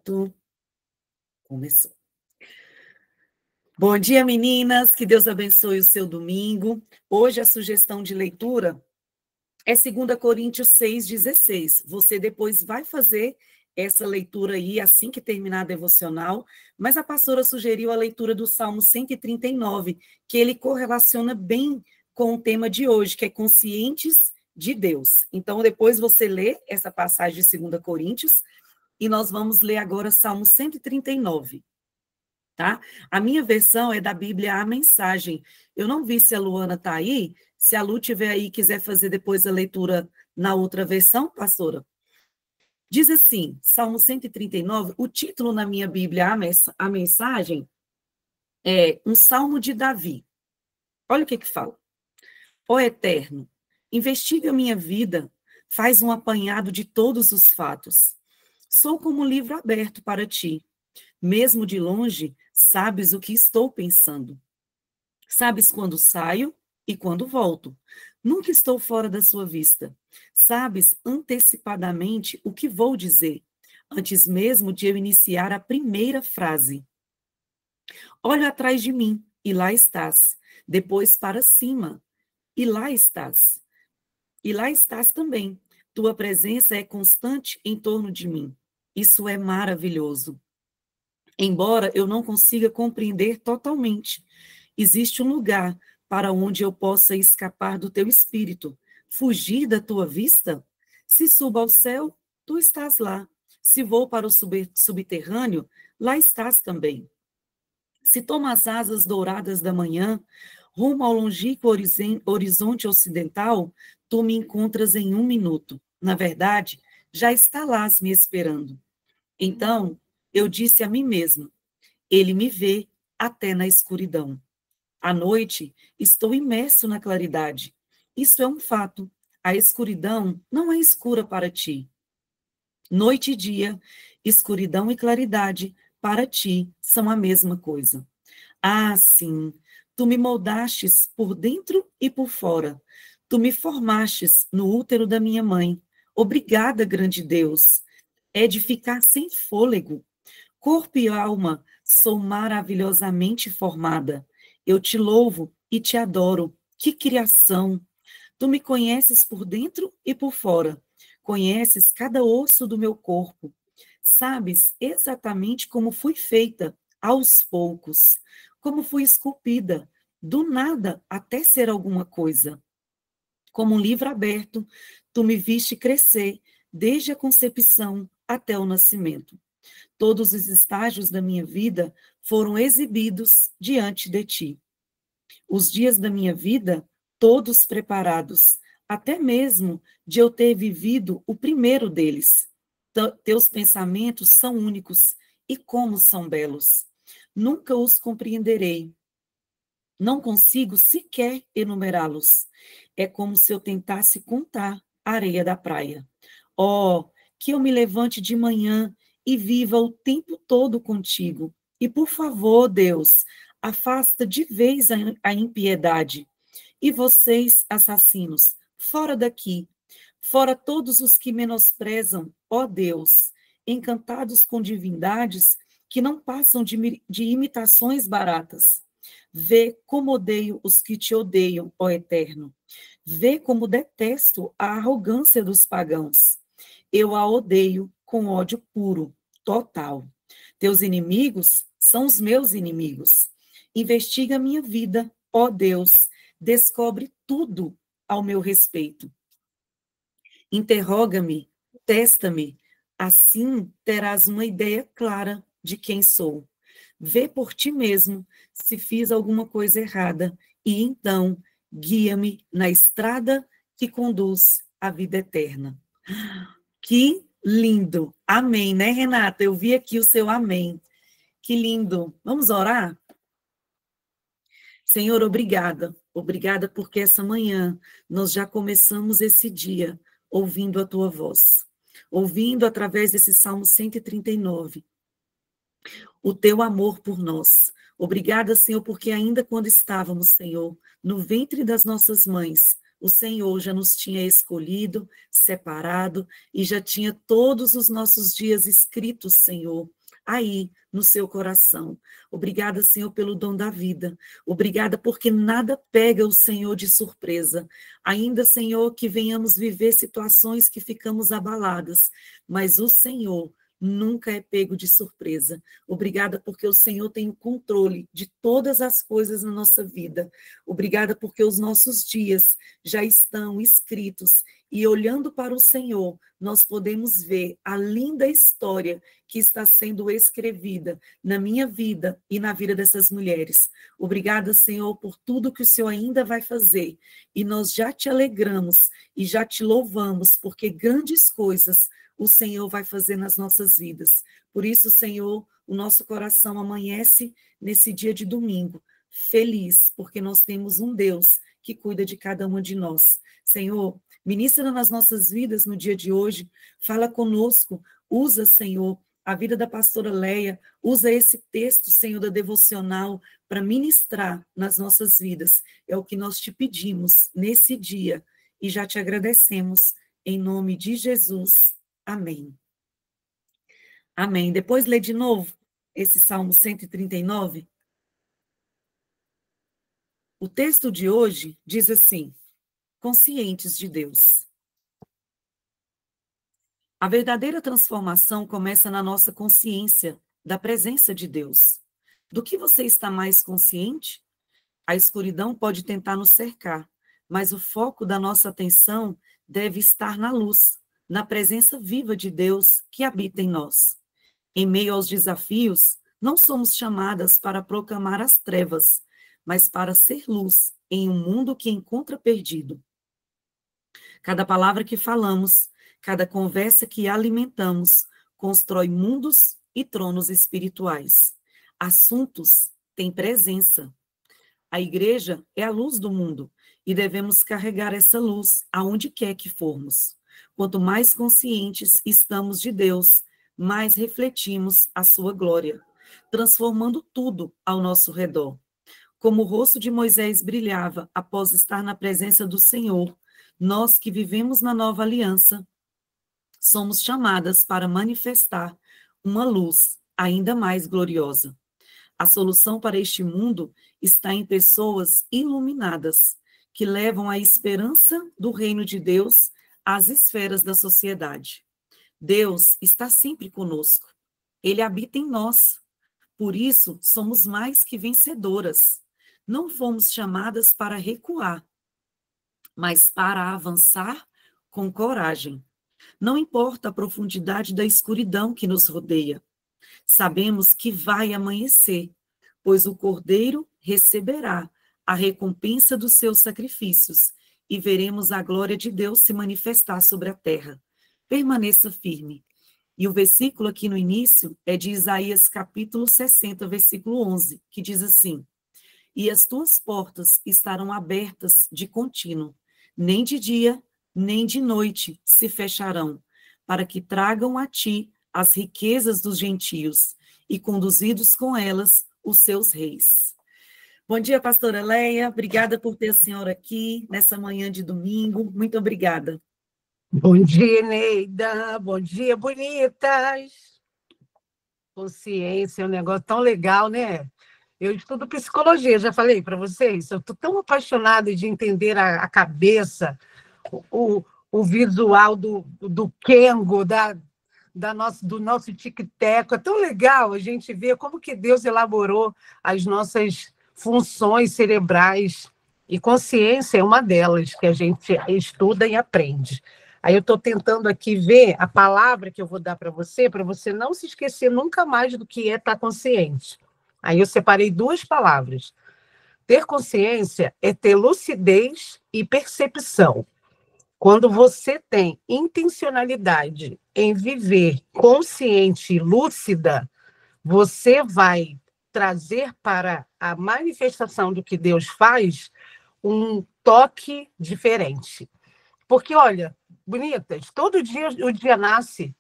Pronto. Começou. Bom dia, meninas. Que Deus abençoe o seu domingo. Hoje a sugestão de leitura é 2 Coríntios 6,16. Você depois vai fazer essa leitura aí assim que terminar a devocional, mas a pastora sugeriu a leitura do Salmo 139, que ele correlaciona bem com o tema de hoje, que é conscientes de Deus. Então, depois você lê essa passagem de 2 Coríntios, e nós vamos ler agora Salmo 139, tá? A minha versão é da Bíblia A Mensagem. Eu não vi se a Luana está aí. Se a Lu estiver aí e quiser fazer depois a leitura na outra versão, pastora. Diz assim, Salmo 139, o título na minha Bíblia A Mensagem é um Salmo de Davi. Olha o que fala. Ó Eterno, investiga a minha vida, faz um apanhado de todos os fatos. Sou como um livro aberto para ti. Mesmo de longe, sabes o que estou pensando. Sabes quando saio e quando volto. Nunca estou fora da sua vista. Sabes antecipadamente o que vou dizer, antes mesmo de eu iniciar a primeira frase. Olho atrás de mim, e lá estás. Depois para cima, e lá estás. E lá estás também. Tua presença é constante em torno de mim. Isso é maravilhoso. Embora eu não consiga compreender totalmente, existe um lugar para onde eu possa escapar do teu espírito, fugir da tua vista? Se subo ao céu, tu estás lá. Se vou para o subterrâneo, lá estás também. Se tomo as asas douradas da manhã, rumo ao longínquo horizonte ocidental, tu me encontras em 1 minuto. Na verdade, já está lá me esperando. Então, eu disse a mim mesma, ele me vê até na escuridão. À noite, estou imerso na claridade. Isso é um fato. A escuridão não é escura para ti. Noite e dia, escuridão e claridade, para ti, são a mesma coisa. Ah, sim, tu me moldastes por dentro e por fora. Tu me formastes no útero da minha mãe. Obrigada, grande Deus. É de ficar sem fôlego. Corpo e alma, sou maravilhosamente formada. Eu te louvo e te adoro. Que criação! Tu me conheces por dentro e por fora. Conheces cada osso do meu corpo. Sabes exatamente como fui feita, aos poucos. Como fui esculpida, do nada até ser alguma coisa. Como um livro aberto, tu me viste crescer, desde a concepção até o nascimento. Todos os estágios da minha vida foram exibidos diante de ti. Os dias da minha vida, todos preparados, até mesmo de eu ter vivido o primeiro deles. Teus pensamentos são únicos e como são belos. Nunca os compreenderei. Não consigo sequer enumerá-los. É como se eu tentasse contar a areia da praia. Oh, que eu me levante de manhã e viva o tempo todo contigo. E, por favor, Deus, afasta de vez a impiedade. E vocês, assassinos, fora daqui. Fora todos os que menosprezam, ó Deus, encantados com divindades que não passam de imitações baratas. Vê como odeio os que te odeiam, ó Eterno. Vê como detesto a arrogância dos pagãos. Eu a odeio com ódio puro, total. Teus inimigos são os meus inimigos. Investiga a minha vida, ó Deus. Descobre tudo ao meu respeito. Interroga-me, testa-me. Assim terás uma ideia clara de quem sou. Vê por ti mesmo se fiz alguma coisa errada e então guia-me na estrada que conduz à vida eterna. Que lindo! Amém, né, Renata? Eu vi aqui o seu amém. Que lindo! Vamos orar? Senhor, obrigada. Obrigada porque essa manhã nós já começamos esse dia ouvindo a tua voz. Ouvindo através desse Salmo 139 o teu amor por nós. Obrigada, Senhor, porque ainda quando estávamos, Senhor, no ventre das nossas mães, o Senhor já nos tinha escolhido, separado e já tinha todos os nossos dias escritos, Senhor, aí no seu coração. Obrigada, Senhor, pelo dom da vida. Obrigada porque nada pega o Senhor de surpresa. Ainda, Senhor, que venhamos viver situações que ficamos abaladas, mas o Senhor nunca é pego de surpresa. Obrigada porque o Senhor tem o controle de todas as coisas na nossa vida. Obrigada porque os nossos dias já estão escritos e olhando para o Senhor, nós podemos ver a linda história que está sendo escrevida na minha vida e na vida dessas mulheres. Obrigada, Senhor, por tudo que o Senhor ainda vai fazer. E nós já te alegramos e já te louvamos, porque grandes coisas o Senhor vai fazer nas nossas vidas. Por isso, Senhor, o nosso coração amanhece nesse dia de domingo, feliz, porque nós temos um Deus que cuida de cada uma de nós. Senhor, ministra nas nossas vidas no dia de hoje, fala conosco, usa, Senhor, a vida da pastora Leia, usa esse texto, Senhor, da devocional, para ministrar nas nossas vidas. É o que nós te pedimos nesse dia e já te agradecemos, em nome de Jesus. Amém. Amém. Depois lê de novo esse Salmo 139. O texto de hoje diz assim: conscientes de Deus. A verdadeira transformação começa na nossa consciência da presença de Deus. Do que você está mais consciente? A escuridão pode tentar nos cercar, mas o foco da nossa atenção deve estar na luz, na presença viva de Deus que habita em nós. Em meio aos desafios, não somos chamadas para proclamar as trevas, mas para ser luz em um mundo que encontra perdido. Cada palavra que falamos, cada conversa que alimentamos, constrói mundos e tronos espirituais. Assuntos têm presença. A igreja é a luz do mundo e devemos carregar essa luz aonde quer que formos. Quanto mais conscientes estamos de Deus, mais refletimos a sua glória, transformando tudo ao nosso redor. Como o rosto de Moisés brilhava após estar na presença do Senhor, nós que vivemos na nova aliança, somos chamadas para manifestar uma luz ainda mais gloriosa. A solução para este mundo está em pessoas iluminadas, que levam a esperança do reino de Deus às esferas da sociedade. Deus está sempre conosco. Ele habita em nós. Por isso, somos mais que vencedoras. Não fomos chamadas para recuar, mas para avançar com coragem. Não importa a profundidade da escuridão que nos rodeia. Sabemos que vai amanhecer, pois o Cordeiro receberá a recompensa dos seus sacrifícios e veremos a glória de Deus se manifestar sobre a terra. Permaneça firme. E o versículo aqui no início é de Isaías capítulo 60, versículo 11, que diz assim: e as tuas portas estarão abertas de contínuo, nem de dia, nem de noite se fecharão, para que tragam a ti as riquezas dos gentios e conduzidos com elas os seus reis. Bom dia, pastora Leia. Obrigada por ter a senhora aqui nessa manhã de domingo. Muito obrigada. Bom dia, Neida. Bom dia, bonitas. Consciência é um negócio tão legal, né? Eu estudo psicologia, já falei para vocês. Eu estou tão apaixonada de entender a cabeça, o visual do Kengo, do nosso tic-teco. É tão legal a gente ver como que Deus elaborou as nossas funções cerebrais. E consciência é uma delas, que a gente estuda e aprende. Aí eu estou tentando aqui ver a palavra que eu vou dar para você não se esquecer nunca mais do que é estar consciente. Aí eu separei duas palavras. Ter consciência é ter lucidez e percepção. Quando você tem intencionalidade em viver consciente e lúcida, você vai trazer para a manifestação do que Deus faz um toque diferente. Porque, olha, bonitas, todo dia o dia nasce.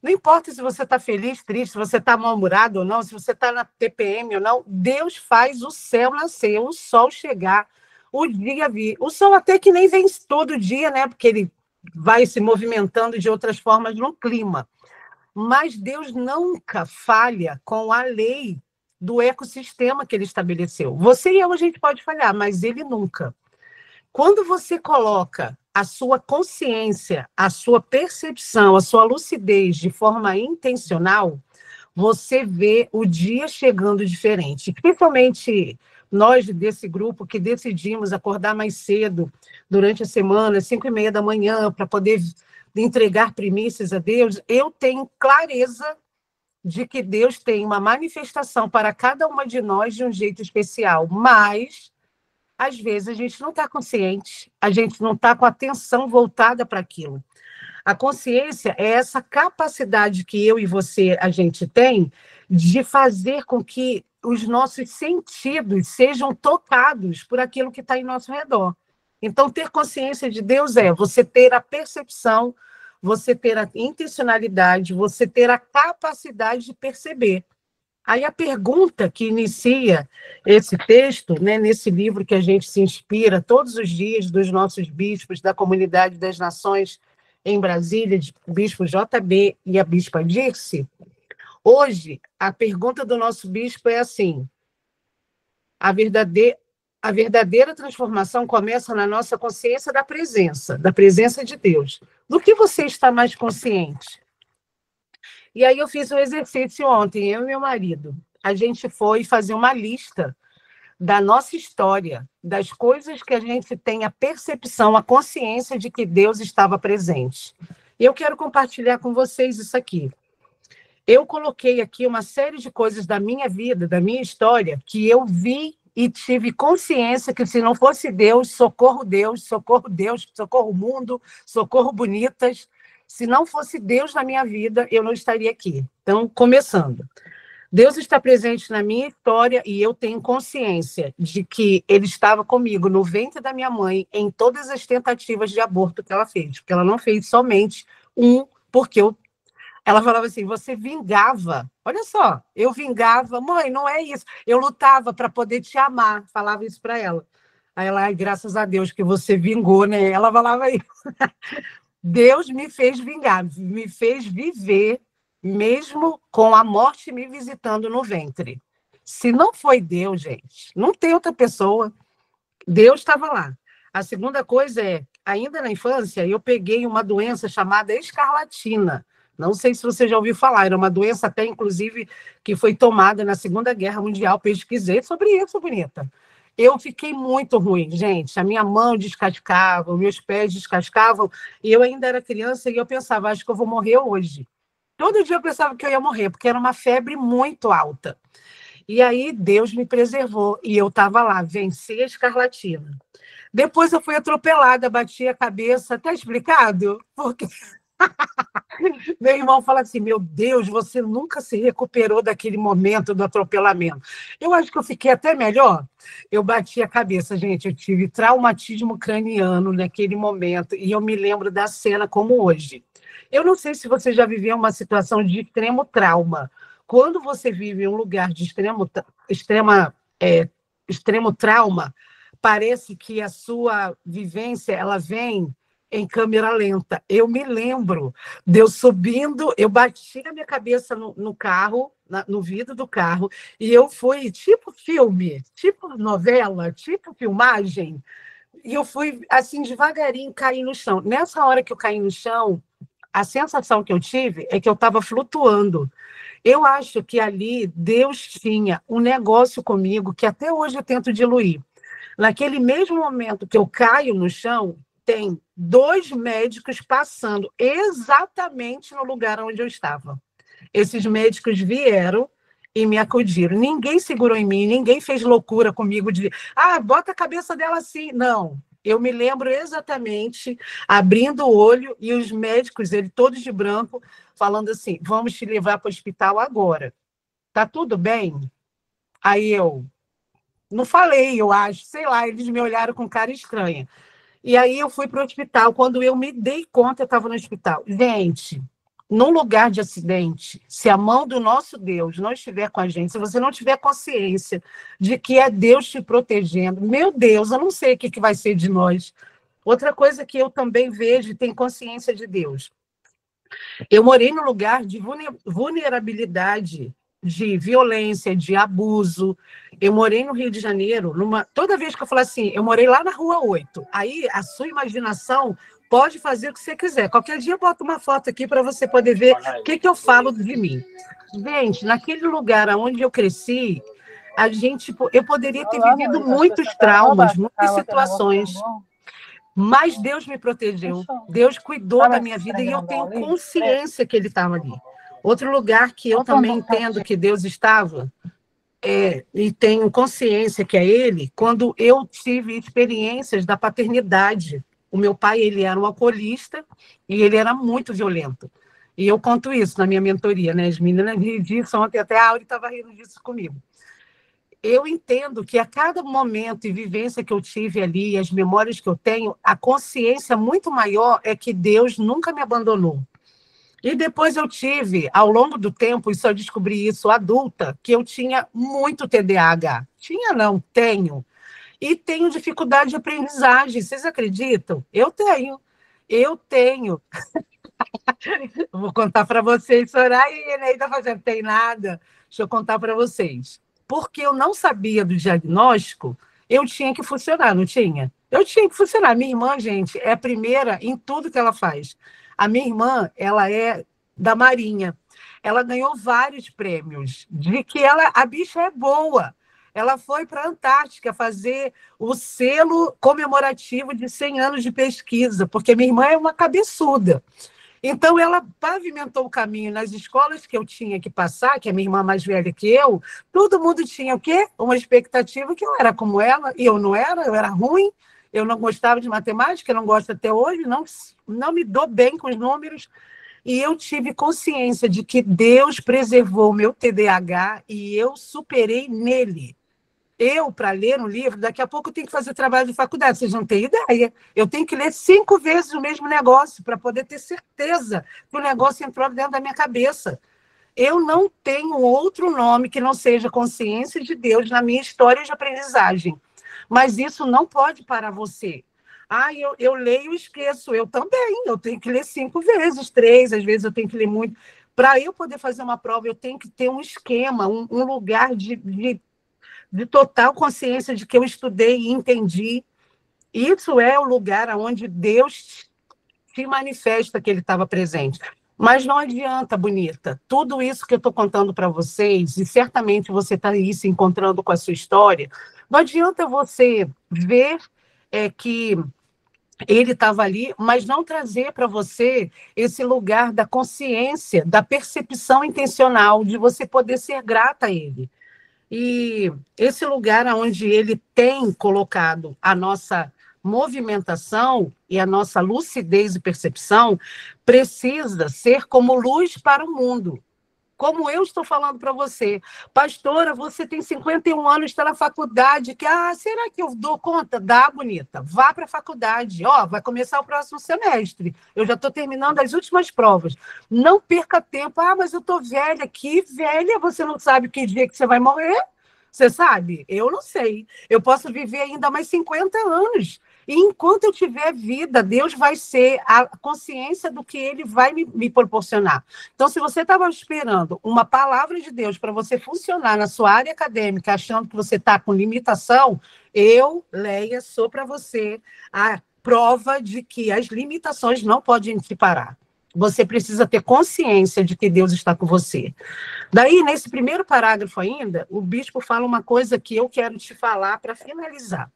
Não importa se você está feliz, triste, se você está mal-humorado ou não, se você está na TPM ou não, Deus faz o céu nascer, o sol chegar, o dia vir. O sol até que nem vem todo dia, né? Porque ele vai se movimentando de outras formas no clima. Mas Deus nunca falha com a lei do ecossistema que ele estabeleceu. Você e eu, a gente pode falhar, mas ele nunca. Quando você coloca a sua consciência, a sua percepção, a sua lucidez de forma intencional, você vê o dia chegando diferente. Principalmente nós desse grupo que decidimos acordar mais cedo durante a semana, 5:30 da manhã, para poder entregar primícias a Deus, eu tenho clareza de que Deus tem uma manifestação para cada uma de nós de um jeito especial, mas às vezes a gente não está consciente, a gente não está com a atenção voltada para aquilo. A consciência é essa capacidade que eu e você, a gente tem, de fazer com que os nossos sentidos sejam tocados por aquilo que está em nosso redor. Então, ter consciência de Deus é você ter a percepção, você ter a intencionalidade, você ter a capacidade de perceber. Aí a pergunta que inicia esse texto, né, nesse livro que a gente se inspira todos os dias dos nossos bispos da Comunidade das Nações em Brasília, de bispo JB e a bispa Dirce, hoje a pergunta do nosso bispo é assim: a verdadeira transformação começa na nossa consciência da presença de Deus. Do que você está mais consciente? E aí eu fiz um exercício ontem, eu e meu marido. A gente foi fazer uma lista da nossa história, das coisas que a gente tem a percepção, a consciência de que Deus estava presente. E eu quero compartilhar com vocês isso aqui. Eu coloquei aqui uma série de coisas da minha vida, da minha história, que eu vi e tive consciência que se não fosse Deus, socorro Deus, socorro Deus, socorro mundo, socorro bonitas, se não fosse Deus na minha vida, eu não estaria aqui. Então, começando. Deus está presente na minha história e eu tenho consciência de que Ele estava comigo no ventre da minha mãe em todas as tentativas de aborto que ela fez, porque ela não fez somente um, porque ela falava assim, você vingava. Olha só, eu vingava. Mãe, não é isso. Eu lutava para poder te amar. Falava isso para ela. Aí ela, ai, graças a Deus que você vingou, né? Ela falava isso. Deus me fez vingar, me fez viver, mesmo com a morte me visitando no ventre. Se não foi Deus, gente, não tem outra pessoa. Deus estava lá. A segunda coisa é, ainda na infância, eu peguei uma doença chamada escarlatina. Não sei se você já ouviu falar, era uma doença até, inclusive, que foi tomada na Segunda Guerra Mundial. Pesquisei sobre isso, bonita. Eu fiquei muito ruim, gente. A minha mão descascava, os meus pés descascavam, e eu ainda era criança e eu pensava, acho que eu vou morrer hoje. Todo dia eu pensava que eu ia morrer, porque era uma febre muito alta. E aí Deus me preservou, e eu estava lá, venci a escarlatina. Depois eu fui atropelada, bati a cabeça, tá explicado? Porque meu irmão fala assim, meu Deus, você nunca se recuperou daquele momento do atropelamento. Eu acho que eu fiquei até melhor. Eu bati a cabeça, gente, eu tive traumatismo craniano naquele momento, e eu me lembro da cena como hoje. Eu não sei se você já viveu uma situação de extremo trauma. Quando você vive em um lugar de extremo trauma, parece que a sua vivência ela vem em câmera lenta. Eu me lembro de eu subindo, eu bati a minha cabeça no carro, no vidro do carro, e eu fui tipo filme, tipo novela, tipo filmagem, e eu fui assim devagarinho cair no chão. Nessa hora que eu caí no chão, a sensação que eu tive é que eu estava flutuando. Eu acho que ali Deus tinha um negócio comigo que até hoje eu tento diluir. Naquele mesmo momento que eu caio no chão, tem 2 médicos passando exatamente no lugar onde eu estava. Esses médicos vieram e me acudiram. Ninguém segurou em mim, ninguém fez loucura comigo de, bota a cabeça dela assim. Não, eu me lembro exatamente, abrindo o olho e os médicos, eles todos de branco, falando assim, vamos te levar para o hospital agora. Tá tudo bem? Aí eu não falei, eu acho, sei lá, eles me olharam com cara estranha. E aí eu fui para o hospital. Quando eu me dei conta, eu estava no hospital. Gente, num lugar de acidente, se a mão do nosso Deus não estiver com a gente, se você não tiver consciência de que é Deus te protegendo, meu Deus, eu não sei o que vai ser de nós. Outra coisa que eu também vejo e tenho consciência de Deus. Eu morei num lugar de vulnerabilidade, de violência, de abuso. Eu morei no Rio de Janeiro, toda vez que eu falo assim, eu morei lá na Rua 8. Aí a sua imaginação pode fazer o que você quiser. Qualquer dia eu boto uma foto aqui para você poder ver o que eu falo de mim. Gente, naquele lugar onde eu cresci, eu poderia ter vivido muitos traumas, muitas situações. Mas Deus me protegeu, Deus cuidou da minha vida e eu tenho consciência que Ele estava ali. Outro lugar que eu também entendo que Deus estava, e tenho consciência que é Ele, quando eu tive experiências da paternidade. O meu pai, ele era um alcoolista e ele era muito violento. E eu conto isso na minha mentoria, né? As meninas riram disso ontem, até a Auri estava rindo disso comigo. Eu entendo que a cada momento e vivência que eu tive ali, as memórias que eu tenho, a consciência muito maior é que Deus nunca me abandonou. E depois eu tive, ao longo do tempo, e só descobri isso adulta, que eu tinha muito TDAH. Tinha não, tenho. E tenho dificuldade de aprendizagem. Vocês acreditam? Eu tenho. Eu tenho. Vou contar para vocês, Soraya e Eneida fazendo, tem nada. Deixa eu contar para vocês. Porque eu não sabia do diagnóstico, eu tinha que funcionar, não tinha? Eu tinha que funcionar. Minha irmã, gente, é a primeira em tudo que ela faz. A minha irmã, ela é da Marinha. Ela ganhou vários prêmios, de que a bicha é boa. Ela foi para a Antártica fazer o selo comemorativo de 100 anos de pesquisa, porque minha irmã é uma cabeçuda. Então, ela pavimentou o caminho nas escolas que eu tinha que passar, que é minha irmã mais velha que eu, todo mundo tinha o quê? Uma expectativa que eu era como ela, e eu não era, eu era ruim, eu não gostava de matemática, eu não gosto até hoje, não me dou bem com os números, e eu tive consciência de que Deus preservou o meu TDAH e eu superei nele. Eu, para ler um livro, daqui a pouco eu tenho que fazer trabalho de faculdade, vocês não têm ideia. Eu tenho que ler 5 vezes o mesmo negócio para poder ter certeza que o negócio entrou dentro da minha cabeça. Eu não tenho outro nome que não seja consciência de Deus na minha história de aprendizagem. Mas isso não pode parar você. Eu leio e esqueço. Eu também. Eu tenho que ler 5 vezes, 3, às vezes eu tenho que ler muito. Para eu poder fazer uma prova, eu tenho que ter um esquema, um lugar de total consciência de que eu estudei e entendi. Isso é o lugar onde Deus te manifesta que Ele estava presente. Mas não adianta, bonita. Tudo isso que eu estou contando para vocês, e certamente você está aí se encontrando com a sua história, não adianta você ver que Ele estava ali, mas não trazer para você esse lugar da consciência, da percepção intencional, de você poder ser grata a Ele. E esse lugar onde ele tem colocado a nossa movimentação e a nossa lucidez e percepção precisa ser como luz para o mundo. Como eu estou falando para você, pastora, você tem 51 anos, está na faculdade, será que eu dou conta? Dá, bonita, vá para a faculdade, vai começar o próximo semestre, eu já estou terminando as últimas provas, não perca tempo, mas eu estou velha, que velha, você não sabe que dia que você vai morrer? Você sabe? Eu não sei, eu posso viver ainda mais 50 anos, e enquanto eu tiver vida, Deus vai ser a consciência do que Ele vai me proporcionar. Então, se você estava esperando uma palavra de Deus para você funcionar na sua área acadêmica, achando que você está com limitação, eu, Leia, sou para você a prova de que as limitações não podem te parar. Você precisa ter consciência de que Deus está com você. Daí, nesse primeiro parágrafo ainda, o bispo fala uma coisa que eu quero te falar para finalizar.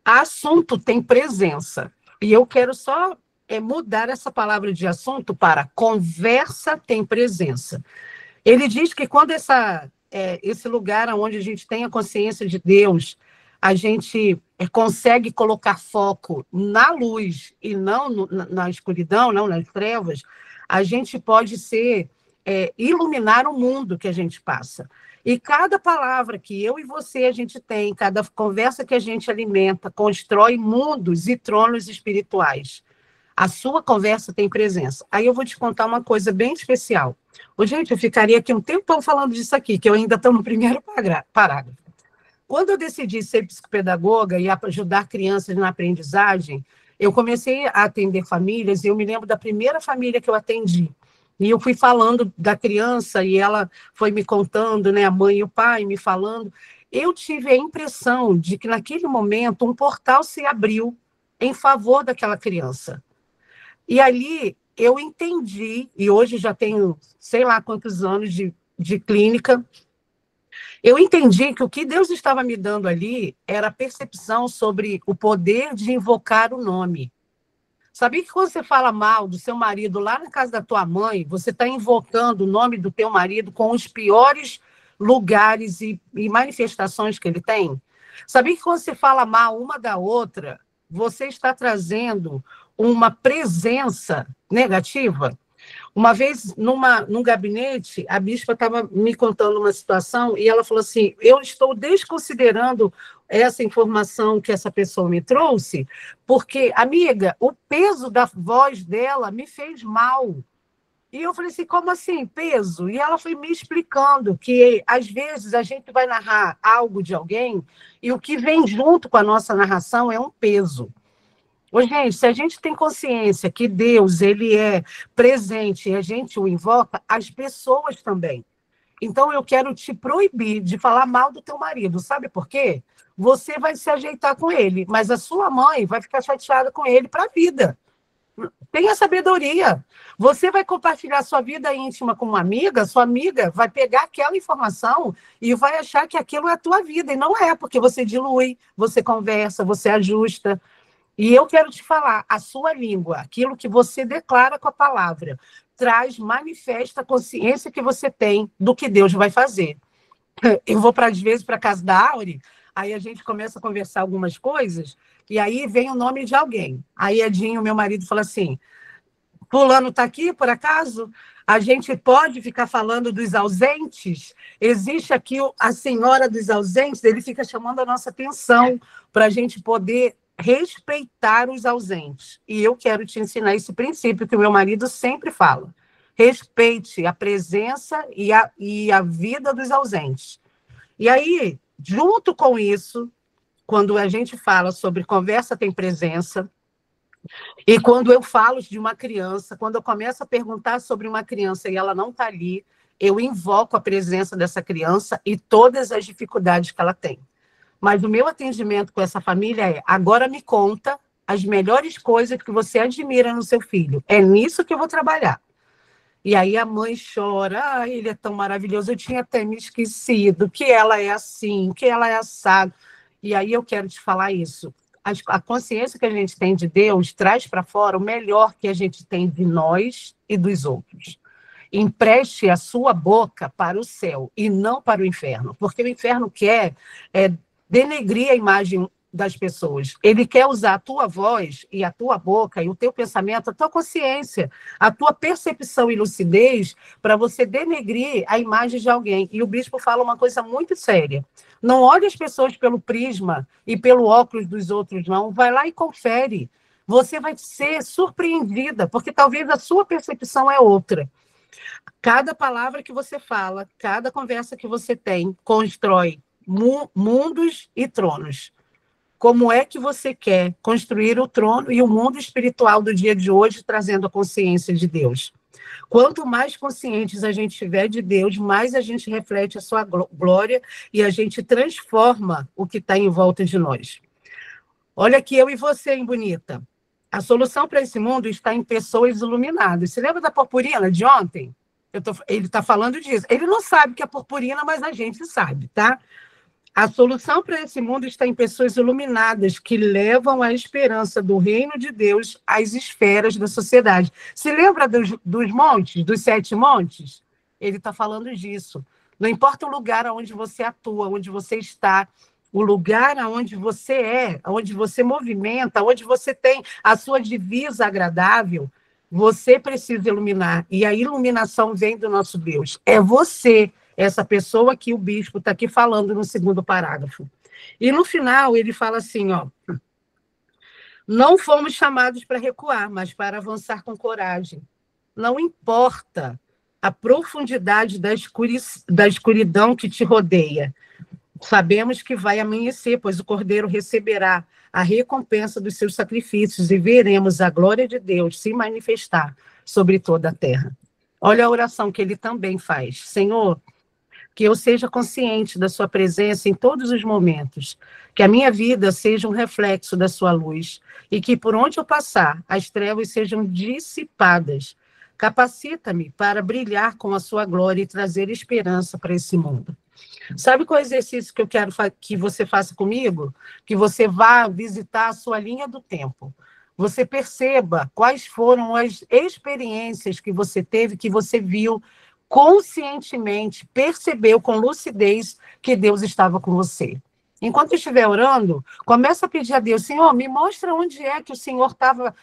Assunto tem presença. E eu quero só mudar essa palavra de assunto para conversa tem presença. Ele diz que quando esse lugar onde a gente tem a consciência de Deus, a gente consegue colocar foco na luz e não na escuridão, não nas trevas, a gente pode iluminar o mundo que a gente passa. E cada palavra que eu e você a gente tem, cada conversa que a gente alimenta, constrói mundos e tronos espirituais. A sua conversa tem presença. Aí eu vou te contar uma coisa bem especial. Ô, gente, eu ficaria aqui um tempão falando disso aqui, que eu ainda estou no primeiro parágrafo. Quando eu decidi ser psicopedagoga e ajudar crianças na aprendizagem, eu comecei a atender famílias, e eu me lembro da primeira família que eu atendi. E eu fui falando da criança, e ela foi me contando, né, a mãe e o pai me falando. Eu tive a impressão de que, naquele momento, um portal se abriu em favor daquela criança. E ali eu entendi, e hoje já tenho sei lá quantos anos de clínica, eu entendi que o que Deus estava me dando ali era a percepção sobre o poder de invocar o nome. Sabia que quando você fala mal do seu marido lá na casa da tua mãe, você está invocando o nome do teu marido com os piores lugares e manifestações que ele tem? Sabia que quando você fala mal uma da outra, você está trazendo uma presença negativa? Uma vez, num gabinete, a bispa estava me contando uma situação e ela falou assim: eu estou desconsiderando essa informação que essa pessoa me trouxe, porque, amiga, o peso da voz dela me fez mal. E eu falei assim: como assim, peso? E ela foi me explicando que, às vezes, a gente vai narrar algo de alguém e o que vem junto com a nossa narração é um peso. Ô, gente, se a gente tem consciência que Deus ele é presente e a gente o invoca, as pessoas também. Então, eu quero te proibir de falar mal do teu marido. Sabe por quê? Você vai se ajeitar com ele, mas a sua mãe vai ficar chateada com ele para a vida. Tenha sabedoria. Você vai compartilhar sua vida íntima com uma amiga, sua amiga vai pegar aquela informação e vai achar que aquilo é a tua vida. E não é, porque você dilui, você conversa, você ajusta. E eu quero te falar, a sua língua, aquilo que você declara com a palavra, manifesta a consciência que você tem do que Deus vai fazer. Eu vou, às vezes, para a casa da Auri, aí a gente começa a conversar algumas coisas, e aí vem o nome de alguém. Aí Edinho, meu marido, fala assim: fulano está aqui, por acaso? A gente pode ficar falando dos ausentes? Existe aqui a senhora dos ausentes? Ele fica chamando a nossa atenção para a gente poder respeitar os ausentes. E eu quero te ensinar esse princípio que o meu marido sempre fala. Respeite a presença e a vida dos ausentes. E aí, junto com isso, quando a gente fala sobre conversa tem presença, e quando eu falo de uma criança, quando eu começo a perguntar sobre uma criança e ela não está ali, eu invoco a presença dessa criança e todas as dificuldades que ela tem. Mas o meu atendimento com essa família é: agora me conta as melhores coisas que você admira no seu filho. É nisso que eu vou trabalhar. E aí a mãe chora: ah, ele é tão maravilhoso, eu tinha até me esquecido que ela é assim, que ela é assado. E aí eu quero te falar isso. A consciência que a gente tem de Deus traz para fora o melhor que a gente tem de nós e dos outros. Empreste a sua boca para o céu e não para o inferno, porque o inferno quer denegrir a imagem das pessoas. Ele quer usar a tua voz e a tua boca e o teu pensamento, a tua consciência, a tua percepção e lucidez para você denegrir a imagem de alguém. E o bispo fala uma coisa muito séria: não olhe as pessoas pelo prisma e pelo óculos dos outros, não. Vai lá e confere. Você vai ser surpreendida, porque talvez a sua percepção é outra. Cada palavra que você fala, cada conversa que você tem, constrói mundos e tronos. Como é que você quer construir o trono e o mundo espiritual do dia de hoje, trazendo a consciência de Deus? Quanto mais conscientes a gente tiver de Deus, mais a gente reflete a sua glória e a gente transforma o que está em volta de nós. Olha aqui, eu e você, hein, bonita? A solução para esse mundo está em pessoas iluminadas. Você lembra da purpurina de ontem? Ele está falando disso. Ele não sabe que é purpurina, mas a gente sabe, tá? A solução para esse mundo está em pessoas iluminadas que levam a esperança do reino de Deus às esferas da sociedade. Se lembra dos montes, dos 7 montes? Ele está falando disso. Não importa o lugar onde você atua, onde você está, o lugar onde você é, onde você movimenta, onde você tem a sua divisa agradável, você precisa iluminar. E a iluminação vem do nosso Deus. É você, essa pessoa que o bispo está aqui falando no 2º parágrafo. E no final ele fala assim, ó: Não fomos chamados para recuar, mas para avançar com coragem. Não importa a profundidade da escuridão que te rodeia. Sabemos que vai amanhecer, pois o Cordeiro receberá a recompensa dos seus sacrifícios e veremos a glória de Deus se manifestar sobre toda a terra. Olha a oração que ele também faz. Senhor, que eu seja consciente da sua presença em todos os momentos, que a minha vida seja um reflexo da sua luz e que por onde eu passar, as trevas sejam dissipadas. Capacita-me para brilhar com a sua glória e trazer esperança para esse mundo. Sabe qual é o exercício que eu quero que você faça comigo? Que você vá visitar a sua linha do tempo. Você perceba quais foram as experiências que você teve, que você viu conscientemente, percebeu com lucidez que Deus estava com você. Enquanto estiver orando, começa a pedir a Deus, Senhor, me mostra onde é que o Senhor estava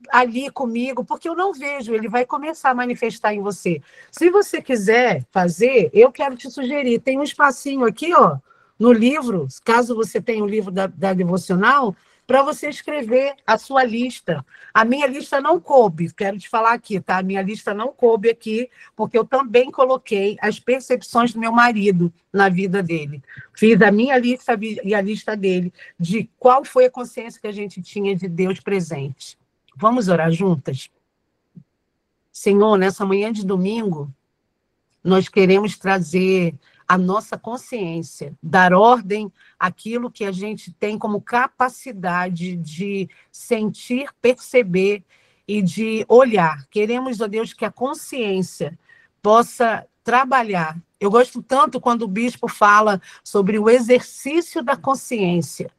ali comigo, porque eu não vejo, ele vai começar a manifestar em você. Se você quiser fazer, eu quero te sugerir, tem um espacinho aqui, ó, no livro, caso você tenha o livro da devocional, para você escrever a sua lista. A minha lista não coube, quero te falar aqui, tá? A minha lista não coube aqui, porque eu também coloquei as percepções do meu marido na vida dele. Fiz a minha lista e a lista dele, de qual foi a consciência que a gente tinha de Deus presente. Vamos orar juntas? Senhor, nessa manhã de domingo, nós queremos trazer a nossa consciência, dar ordem àquilo que a gente tem como capacidade de sentir, perceber e de olhar. Queremos, ó Deus, que a consciência possa trabalhar. Eu gosto tanto quando o bispo fala sobre o exercício da consciência.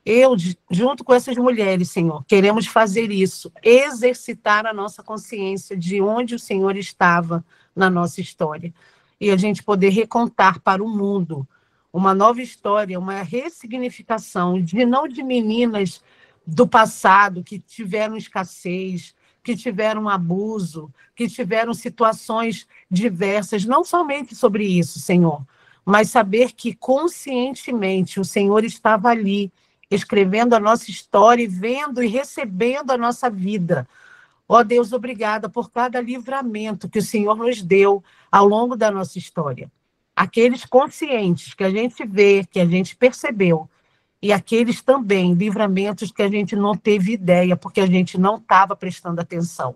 Eu, junto com essas mulheres, Senhor, queremos fazer isso, exercitar a nossa consciência de onde o Senhor estava na nossa história. E a gente poder recontar para o mundo uma nova história, uma ressignificação, não de meninas do passado que tiveram escassez, que tiveram abuso, que tiveram situações diversas, não somente sobre isso, Senhor, mas saber que conscientemente o Senhor estava ali, escrevendo a nossa história e vendo e recebendo a nossa vida. Ó Deus, obrigada por cada livramento que o Senhor nos deu ao longo da nossa história. Aqueles conscientes que a gente vê, que a gente percebeu, e aqueles também livramentos que a gente não teve ideia, porque a gente não estava prestando atenção.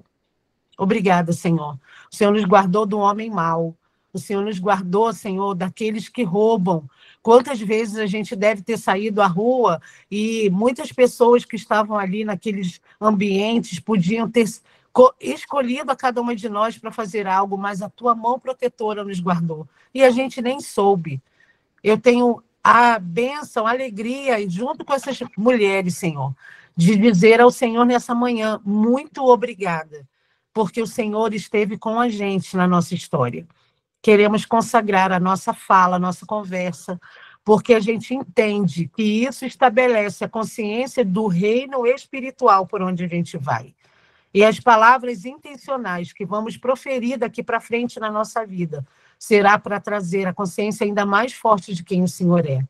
Obrigada, Senhor. O Senhor nos guardou do homem mau. O Senhor nos guardou, Senhor, daqueles que roubam. Quantas vezes a gente deve ter saído à rua e muitas pessoas que estavam ali naqueles ambientes podiam ter escolhido a cada uma de nós para fazer algo, mas a tua mão protetora nos guardou. E a gente nem soube. Eu tenho a bênção, a alegria, e junto com essas mulheres, Senhor, de dizer ao Senhor nessa manhã, muito obrigada, porque o Senhor esteve com a gente na nossa história. Queremos consagrar a nossa fala, a nossa conversa, porque a gente entende que isso estabelece a consciência do reino espiritual por onde a gente vai. E as palavras intencionais que vamos proferir daqui para frente na nossa vida será para trazer a consciência ainda mais forte de quem o Senhor é.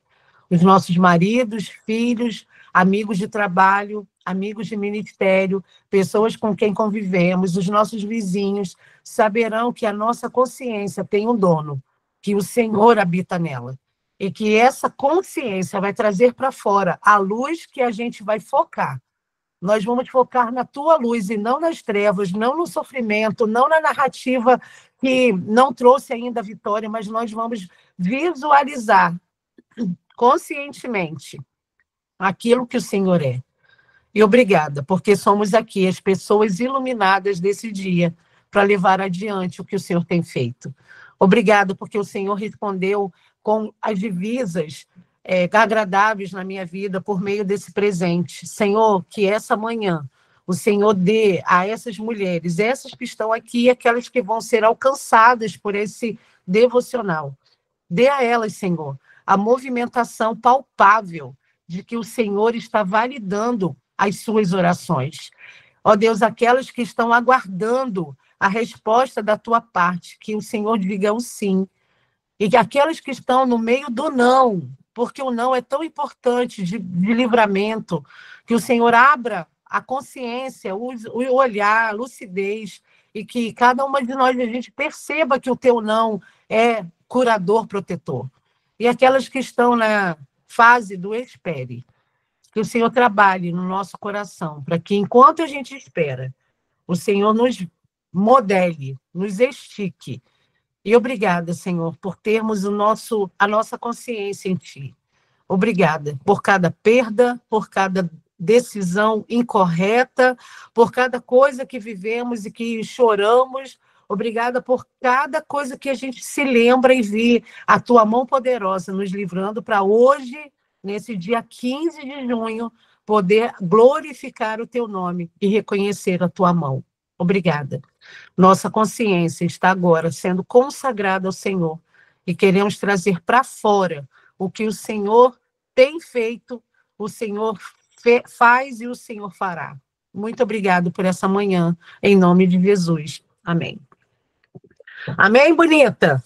Os nossos maridos, filhos, amigos de trabalho, amigos de ministério, pessoas com quem convivemos, os nossos vizinhos, saberão que a nossa consciência tem um dono, que o Senhor habita nela. E que essa consciência vai trazer para fora a luz que a gente vai focar. Nós vamos focar na tua luz e não nas trevas, não no sofrimento, não na narrativa que não trouxe ainda a vitória, mas nós vamos visualizar conscientemente aquilo que o Senhor é. E obrigada, porque somos aqui as pessoas iluminadas desse dia para levar adiante o que o Senhor tem feito. Obrigada, porque o Senhor respondeu com as divisas agradáveis na minha vida por meio desse presente. Senhor, que essa manhã o Senhor dê a essas mulheres, essas que estão aqui e aquelas que vão ser alcançadas por esse devocional. Dê a elas, Senhor, a movimentação palpável de que o Senhor está validando as suas orações. Ó Deus, aquelas que estão aguardando a resposta da tua parte, que o Senhor diga o sim. E que aquelas que estão no meio do não, porque o não é tão importante de livramento, que o Senhor abra a consciência, o olhar, a lucidez, e que cada uma de nós, a gente perceba que o teu não é curador, protetor. E aquelas que estão na fase do espere, que o Senhor trabalhe no nosso coração, para que, enquanto a gente espera, o Senhor nos modele, nos estique. E obrigada, Senhor, por termos a nossa consciência em Ti. Obrigada por cada perda, por cada decisão incorreta, por cada coisa que vivemos e que choramos. Obrigada por cada coisa que a gente se lembra e vê a Tua mão poderosa nos livrando para hoje, nesse dia 15 de junho, poder glorificar o Teu nome e reconhecer a Tua mão. Obrigada. Nossa consciência está agora sendo consagrada ao Senhor e queremos trazer para fora o que o Senhor tem feito, o Senhor faz e o Senhor fará. Muito obrigado por essa manhã, em nome de Jesus. Amém. Amém, bonita?